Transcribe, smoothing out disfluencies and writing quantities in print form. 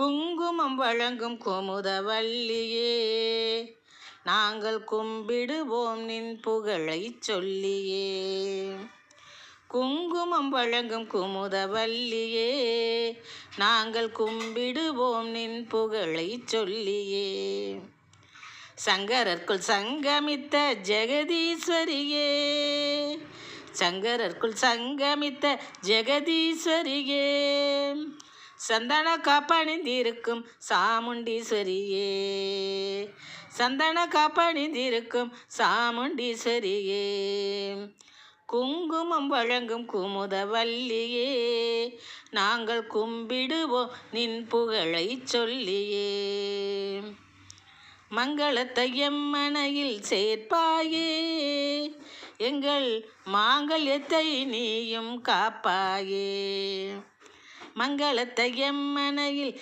குங்குமம் வழங்கும் குமுதவல்லியே, நாங்கள் கும்பிடுவோம் நின் புகழைச் சொல்லியே. குங்குமம் வழங்கும் குமுதவல்லியே, நாங்கள் கும்பிடுவோம் நின் புகழைச் சொல்லியே. சங்கரர்க்குள் சங்கமித்த ஜெகதீஸ்வரியே, சங்கரர்க்குள் சங்கமித்த ஜெகதீஸ்வரியே, சந்தன காப்பணிந்திருக்கும் சாமுண்டீஸ்வரியே, சந்தன காப்பணிந்திருக்கும் சாமுண்டீஸ்வரியே. குங்குமம் வழங்கும் குமுதவல்லியே, நாங்கள் கும்பிடுவோம் நின் புகழைச் சொல்லியே. மங்களத்தை எம்மனையில் சேர்ப்பாயே, எங்கள் மாங்கல்யத்தை நீயும் காப்பாயே. மங்களத்தை எம்மனையில்